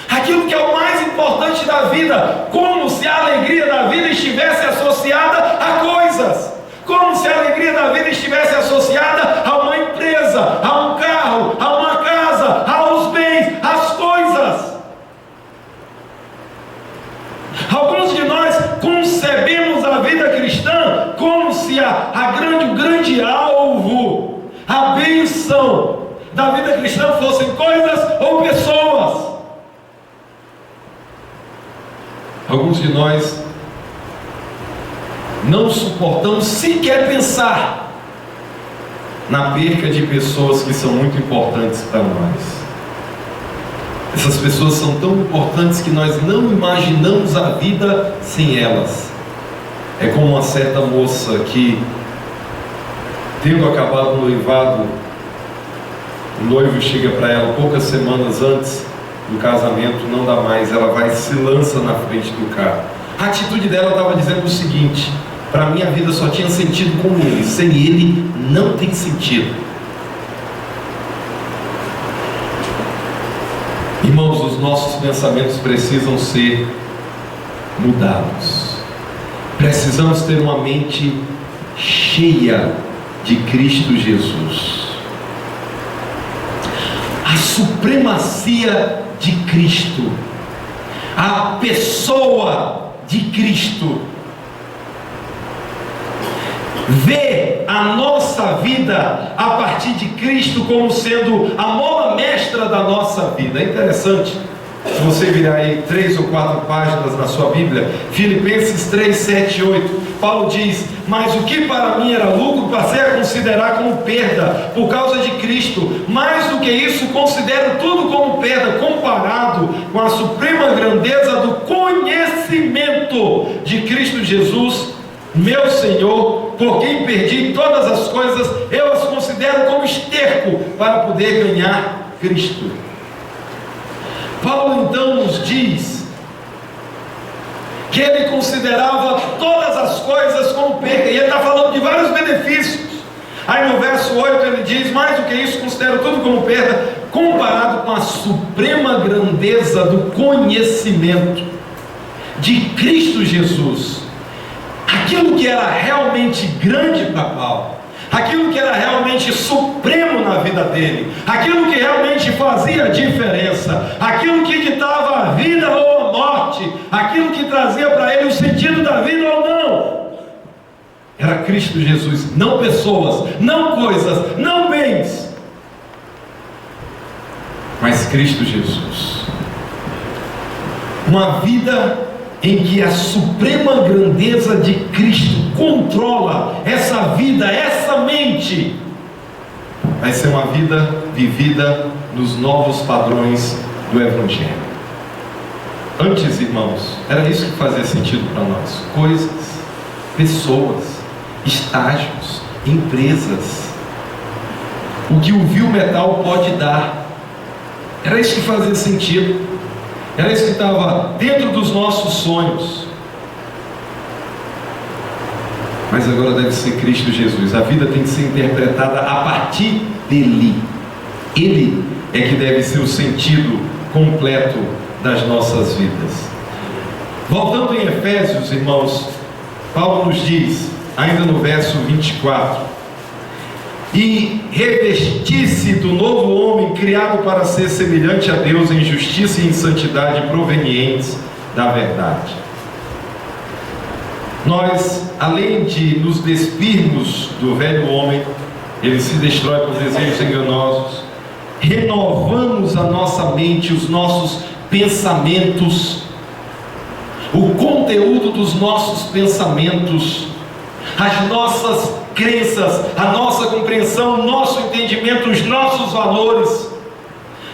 aquilo que é o mais importante da vida, como se a alegria da vida estivesse associada a coisas, como se a alegria da vida estivesse associada a uma empresa, a um carro, a uma casa, aos bens, às coisas. Alguns de nós concebemos a vida cristã como se o grande alvo, a bênção da vida cristã fossem coisas ou pessoas. Alguns de nós não suportamos sequer pensar na perca de pessoas que são muito importantes para nós. Essas pessoas são tão importantes que nós não imaginamos a vida sem elas. É como uma certa moça que, tendo acabado o noivado, o noivo chega para ela poucas semanas antes do casamento, não dá mais, ela vai e se lança na frente do carro. A atitude dela estava dizendo o seguinte: para mim a vida só tinha sentido com ele, sem ele não tem sentido. Irmãos, os nossos pensamentos precisam ser mudados. Precisamos ter uma mente cheia de Cristo Jesus. A supremacia de Cristo, a pessoa de Cristo, ver a nossa vida a partir de Cristo como sendo a mola mestra da nossa vida. É interessante, se você virar aí 3 ou 4 páginas na sua Bíblia, Filipenses 3, 7 e 8, Paulo diz: mas o que para mim era lucro, passei a considerar como perda por causa de Cristo. Mais do que isso, considero tudo como perda, comparado com a suprema grandeza do conhecimento de Cristo Jesus, meu Senhor, por quem perdi todas as coisas, eu as considero como esterco para poder ganhar Cristo. Paulo então nos diz que ele considerava todas as coisas como perda, e ele está falando de vários benefícios. Aí no verso 8 ele diz: mais do que isso, considero tudo como perda, comparado com a suprema grandeza do conhecimento de Cristo Jesus. Aquilo que era realmente grande para Paulo, aquilo que era realmente supremo na vida dele, aquilo que realmente fazia a diferença, aquilo que ditava a vida ou a morte, aquilo que trazia para ele o sentido da vida ou não, era Cristo Jesus. Não pessoas, não coisas, não bens, mas Cristo Jesus. Uma vida em que a suprema grandeza de Cristo controla essa vida, essa mente, vai ser uma vida vivida nos novos padrões do Evangelho. Antes, irmãos, era isso que fazia sentido para nós: coisas, pessoas, estágios, empresas, o que o vil metal pode dar. Era isso que fazia sentido. Era isso que estava dentro dos nossos sonhos. Mas agora deve ser Cristo Jesus. A vida tem que ser interpretada a partir dele. Ele é que deve ser o sentido completo das nossas vidas. Voltando em Efésios, irmãos, Paulo nos diz, ainda no verso 24: e revestir-se do novo homem, criado para ser semelhante a Deus em justiça e em santidade provenientes da verdade. Nós, além de nos despirmos do velho homem, ele se destrói por desejos enganosos, renovamos a nossa mente, os nossos pensamentos, o conteúdo dos nossos pensamentos, as nossas crenças, a nossa compreensão, o nosso entendimento, os nossos valores.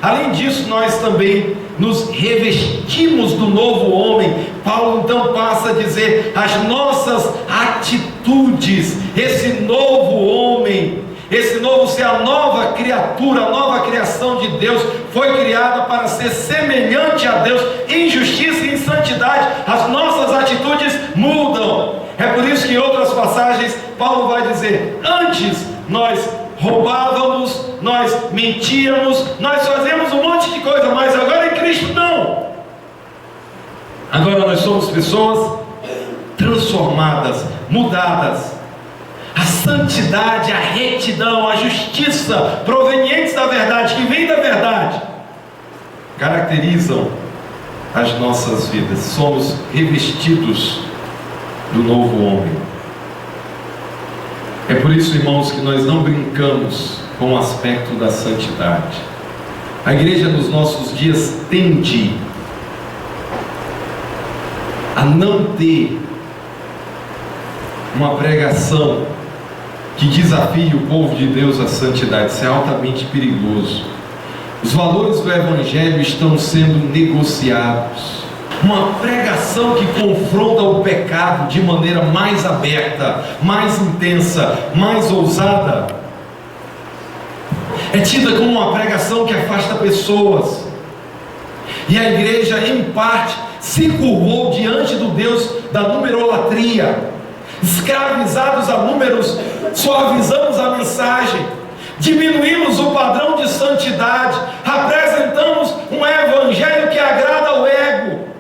Além disso, nós também nos revestimos do novo homem. Paulo então passa a dizer: as nossas atitudes, esse novo homem, esse novo ser, a nova criatura, a nova criação de Deus, foi criada para ser semelhante a Deus em justiça e em santidade. As nossas atitudes mudam. É por isso que em outras passagens Paulo vai dizer: antes nós roubávamos, nós mentíamos, nós fazíamos um monte de coisa, mas agora em Cristo não. Agora nós somos pessoas transformadas, mudadas. A santidade, a retidão, a justiça provenientes da verdade, que vem da verdade, caracterizam as nossas vidas. Somos revestidos do novo homem. É por isso, irmãos, que nós não brincamos com o aspecto da santidade. A igreja nos nossos dias tende a não ter uma pregação que desafie o povo de Deus à santidade. Isso é altamente perigoso. Os valores do Evangelho estão sendo negociados. Uma pregação que confronta o pecado de maneira mais aberta, mais intensa, mais ousada, é tida como uma pregação que afasta pessoas. E a igreja, em parte, se curvou diante do Deus da numerolatria. Escravizados a números, suavizamos a mensagem, diminuímos o padrão de santidade, apresentamos um evangelho que agrada ao ego,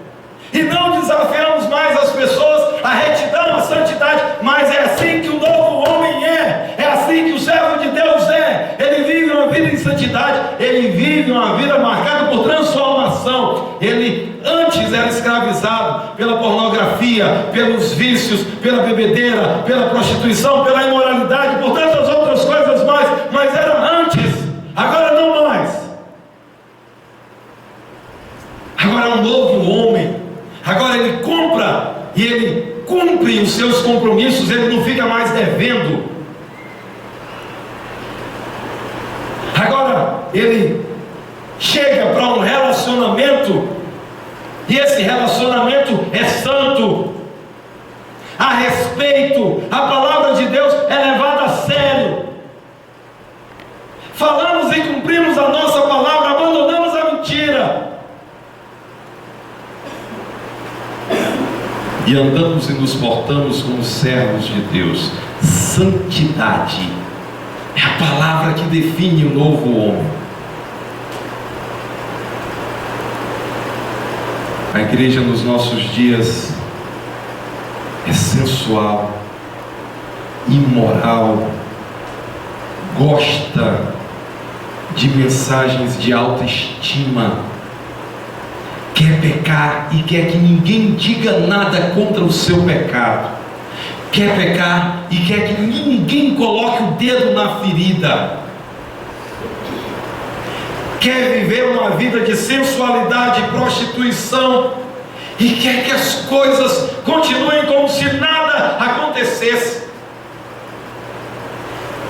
e não desafiamos mais as pessoas à retidão, à santidade. Mas é assim que o novo homem é assim que o servo de Deus é. Ele vive uma vida em santidade, ele vive uma vida marcada por transformação. Ele antes era escravizado pela pornografia, pelos vícios, pela bebedeira, pela prostituição, pela imoralidade, por tantas outras coisas mais, mas era antes, agora não mais. Agora é um novo homem. Agora ele compra e ele cumpre os seus compromissos, ele não fica mais devendo. Agora ele chega para um relacionamento, e esse relacionamento é santo, a respeito, a palavra de Deus é levada a sério. Falamos e cumprimos a nossa palavra, abandonamos a mentira. E andamos e nos portamos como servos de Deus. Santidade é a palavra que define o novo homem. A igreja nos nossos dias é sensual, imoral, gosta de mensagens de autoestima, quer pecar e quer que ninguém diga nada contra o seu pecado, quer pecar e quer que ninguém coloque o dedo na ferida, quer viver uma vida de sensualidade e prostituição, e quer que as coisas continuem como se nada acontecesse.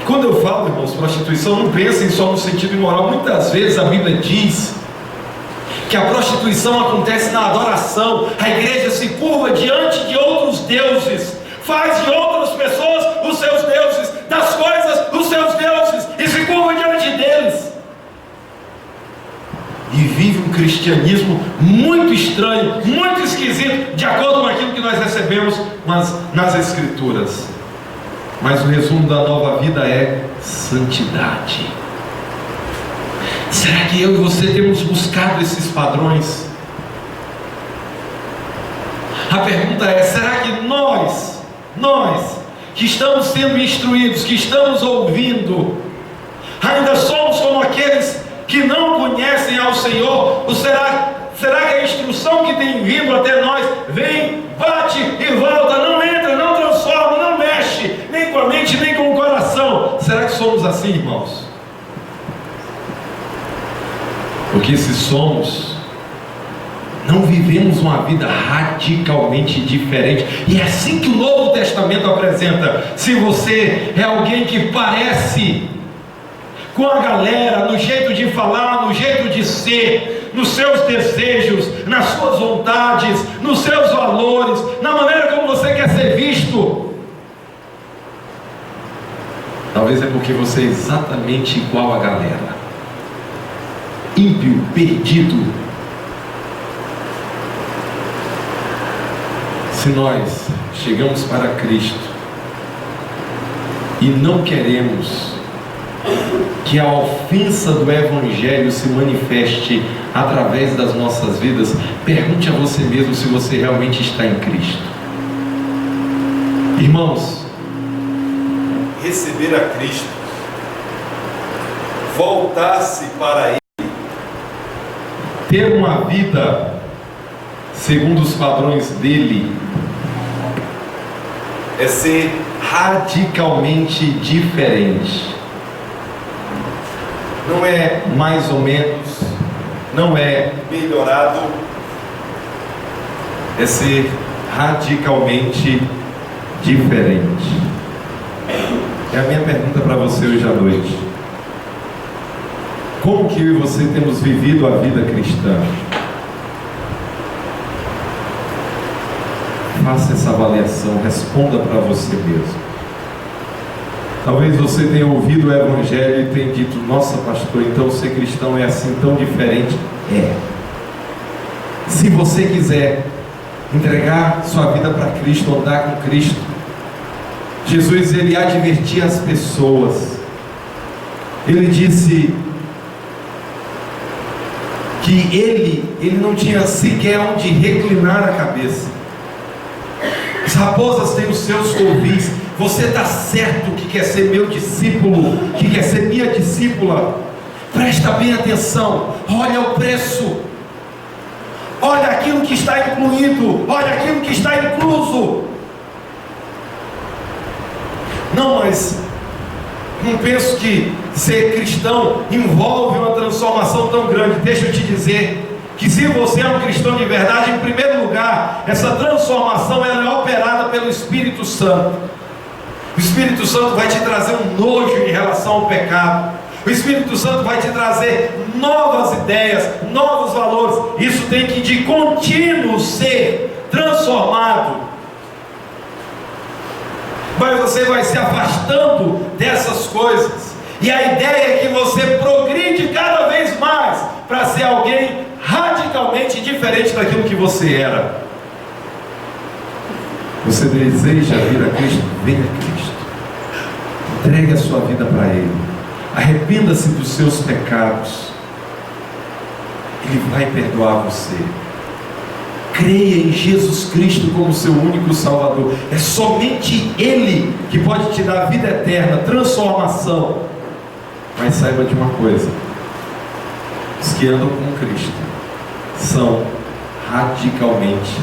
Quando eu falo, irmãos, prostituição, não pensem só no sentido imoral. Muitas vezes a Bíblia diz que a prostituição acontece na adoração. A igreja se curva diante de outros deuses, faz de outras pessoas os seus deuses, das coisas os seus deuses, e se curva diante deles, e vive um cristianismo muito estranho, muito esquisito, de acordo com aquilo que nós recebemos nas Escrituras. Mas o resumo da nova vida é santidade. Será que eu e você temos buscado esses padrões? A pergunta é: será que nós que estamos sendo instruídos, que estamos ouvindo, ainda somos como aqueles que não conhecem ao Senhor? Ou será que a instrução que tem vindo até nós vem, bate e volta, não entra, não transforma, não mexe, nem com a mente, nem com o coração? Será que somos assim, irmãos? Porque se somos, não vivemos uma vida radicalmente diferente. E é assim que o Novo Testamento apresenta. Se você é alguém que parece com a galera, no jeito de falar, no jeito de ser, nos seus desejos, nas suas vontades, nos seus valores, na maneira como você quer ser visto. Talvez é porque você é exatamente igual à galera, ímpio, perdido. Se nós chegamos para Cristo e não queremos que a ofensa do Evangelho se manifeste através das nossas vidas, pergunte a você mesmo se você realmente está em Cristo. Irmãos, receber a Cristo, voltar-se para Ele, ter uma vida segundo os padrões dele, é ser radicalmente diferente. Não é mais ou menos, não é melhorado, é ser radicalmente diferente. É a minha pergunta para você hoje à noite. Como que eu e você temos vivido a vida cristã? Faça essa avaliação, responda para você mesmo. Talvez você tenha ouvido o Evangelho e tenha dito: nossa, pastor, então ser cristão é assim tão diferente. É. Se você quiser entregar sua vida para Cristo, andar com Cristo, Jesus, ele advertia as pessoas. Ele disse que ele não tinha sequer onde reclinar a cabeça. As raposas têm os seus covis. Você está certo que quer ser meu discípulo, que quer ser minha discípula? Presta bem atenção. Olha o preço, olha aquilo que está incluído, olha aquilo que está incluso. Não, mas não penso que ser cristão envolve uma transformação tão grande. Deixa eu te dizer que se você é um cristão de verdade, em primeiro lugar, essa transformação ela é operada pelo Espírito Santo. O Espírito Santo vai te trazer um nojo em relação ao pecado. O Espírito Santo vai te trazer novas ideias, novos valores. Isso tem que de contínuo ser transformado. Mas você vai se afastando dessas coisas, e a ideia é que você progride cada vez mais para ser alguém radicalmente diferente daquilo que você era. Você deseja vir a Cristo? Venha a Cristo. Entregue a sua vida para Ele. Arrependa-se dos seus pecados. Ele vai perdoar você. Creia em Jesus Cristo como seu único Salvador. É somente Ele que pode te dar vida eterna, transformação. Mas saiba de uma coisa: os que andam com Cristo são radicalmente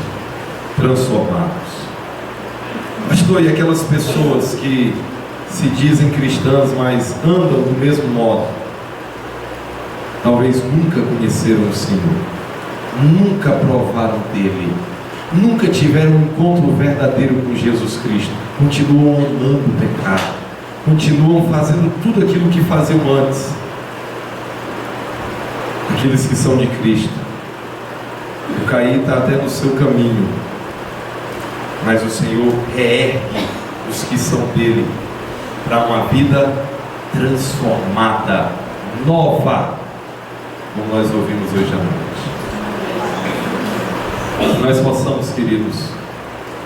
transformados. Pastor, e aquelas pessoas que se dizem cristãs, mas andam do mesmo modo, talvez nunca conheceram o Senhor, nunca provaram dele, nunca tiveram um encontro verdadeiro com Jesus Cristo, continuam amando o pecado, continuam fazendo tudo aquilo que faziam antes. Aqueles que são de Cristo, o cair está até no seu caminho, mas o Senhor reergue os que são dele para uma vida transformada, nova, como nós ouvimos hoje à noite. Que nós possamos, queridos,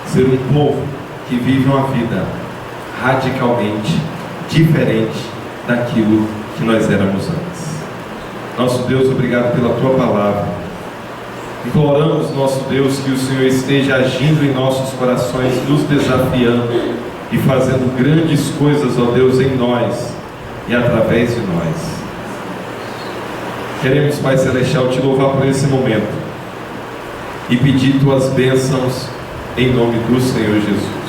ser um povo que vive uma vida radicalmente diferente daquilo que nós éramos antes. Nosso Deus, obrigado pela Tua palavra. Imploramos, nosso Deus, que o Senhor esteja agindo em nossos corações, nos desafiando e fazendo grandes coisas, ó Deus, em nós e através de nós. Queremos, Pai Celestial, te louvar por esse momento e pedir Tuas bênçãos em nome do Senhor Jesus.